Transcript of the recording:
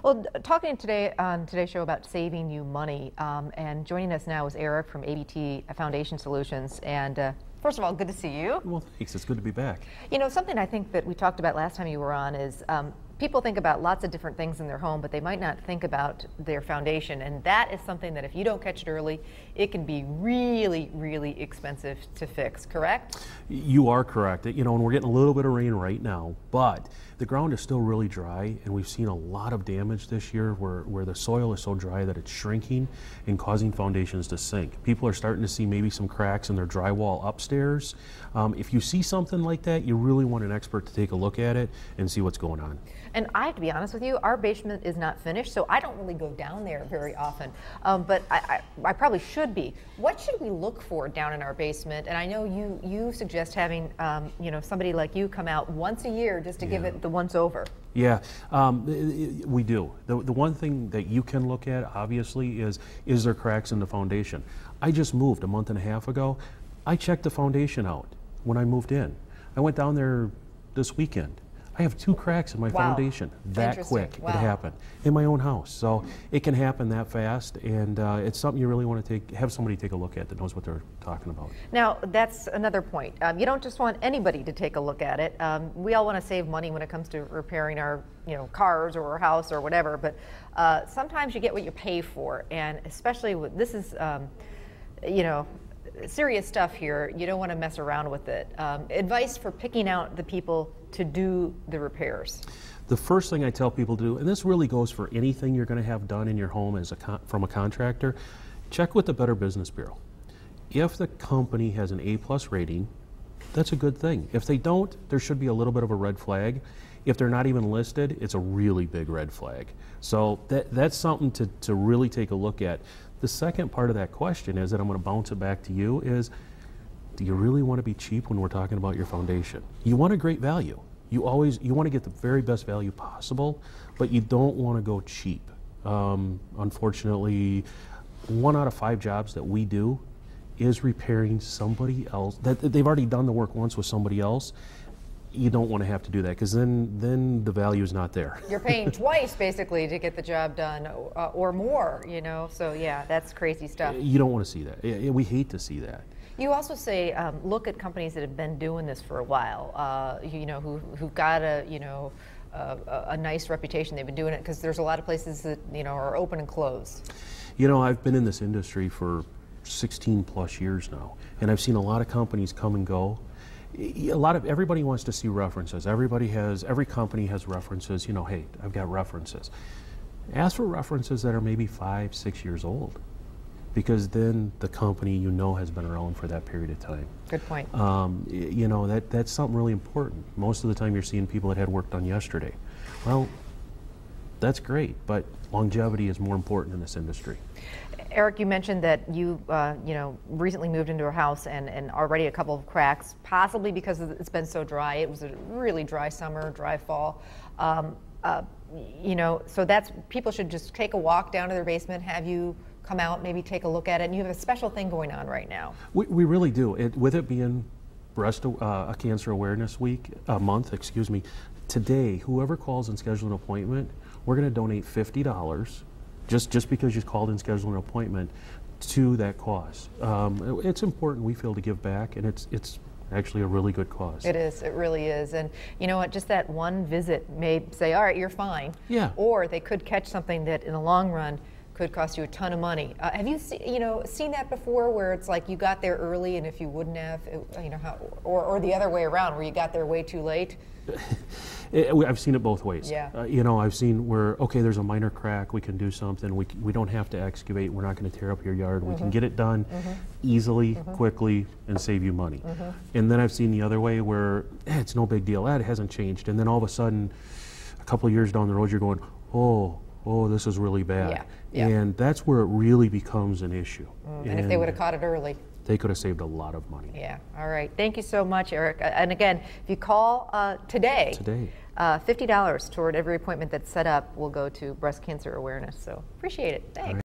Well, talking today on today's show about saving you money, and joining us now is Eric from ABT Foundation Solutions. And first of all, good to see you. Well, thanks. It's good to be back. You know, something I think that we talked about last time you were on is people think about lots of different things in their home, but they might not think about their foundation. And that is something that if you don't catch it early, it can be really, really expensive to fix, correct? You are correct. You know, and we're getting a little bit of rain right now, but the ground is still really dry, and we've seen a lot of damage this year where the soil is so dry that it's shrinking and causing foundations to sink. People are starting to see maybe some cracks in their drywall upstairs. If you see something like that, you really want an expert to take a look at it and see what's going on. And I have to be honest with you, our basement is not finished, so I don't really go down there very often, but I probably should be. What should we look for down in our basement? And I know you suggest having you know, somebody like you come out once a year just to give it the once over. Yeah, we do. The one thing that you can look at, obviously, is there cracks in the foundation? I just moved a month and a half ago. I checked the foundation out when I moved in. I went down there this weekend. I have 2 cracks in my foundation that quick. It happened in my own house. So it can happen that fast, and it's something you really want to have somebody take a look at that knows what they're talking about. Now, that's another point. You don't just want anybody to take a look at it. We all want to save money when it comes to repairing our cars or our house or whatever, but sometimes you get what you pay for, and especially with this is serious stuff here. You don't want to mess around with it. Advice for picking out the people to do the repairs. The first thing I tell people to do, and this really goes for anything you're going to have done in your home as from a contractor, check with the Better Business Bureau. If the company has an A+ rating, that's a good thing. If they don't, there should be a little bit of a red flag. If they're not even listed, it's a really big red flag. So that's something to really take a look at. The second part of that question is, that I'm going to bounce it back to you, is do you really want to be cheap when we're talking about your foundation? You want a great value. You want to get the very best value possible, but you don't want to go cheap. Unfortunately, 1 out of 5 jobs that we do is repairing somebody else. That they've already done the work once with somebody else. You don't want to have to do that, because then the value is not there. You're paying twice basically to get the job done, or more, so yeah, that's crazy stuff. You don't want to see that. We hate to see that. You also say look at companies that have been doing this for a while, who've got a nice reputation. They've been doing it, because there's a lot of places that are open and closed. I've been in this industry for 16 plus years now, and I've seen a lot of companies come and go. Everybody wants to see references. Every company has references. Hey, I've got references. Ask for references that are maybe 5, 6 years old, because then the company has been around for that period of time. Good point. That's something really important. Most of the time you're seeing people that had work done yesterday. Well, that's great, but longevity is more important in this industry. Eric, you mentioned that you recently moved into a house and already a couple of cracks, possibly because it's been so dry. It was a really dry summer, dry fall. So people should just take a walk down to their basement, have you come out, maybe take a look at it, and you have a special thing going on right now. We really do. With it being Breast Cancer Awareness Month, today, whoever calls and schedules an appointment, we're going to donate $50, just because you called and scheduled an appointment, to that cause. It's important, we feel, to give back, and it's actually a really good cause. It is, it really is. And you know what, just that one visit may say, all right, you're fine. Yeah. Or they could catch something that in the long run could cost you a ton of money. Have you seen that before, where it's like you got there early, and if you wouldn't have, or the other way around, where you got there way too late? I've seen it both ways. Yeah. I've seen where, okay, there's a minor crack, we can do something, we don't have to excavate, we're not going to tear up your yard, we can get it done easily, quickly, and save you money. And then I've seen the other way where it's no big deal, it hasn't changed, and then all of a sudden, a couple of years down the road, you're going, oh, this is really bad. Yeah. And that's where it really becomes an issue. And if they would have caught it early, they could have saved a lot of money. Yeah. All right. Thank you so much, Eric. And again, if you call today, $50 toward every appointment that's set up will go to breast cancer awareness. So appreciate it. Thanks.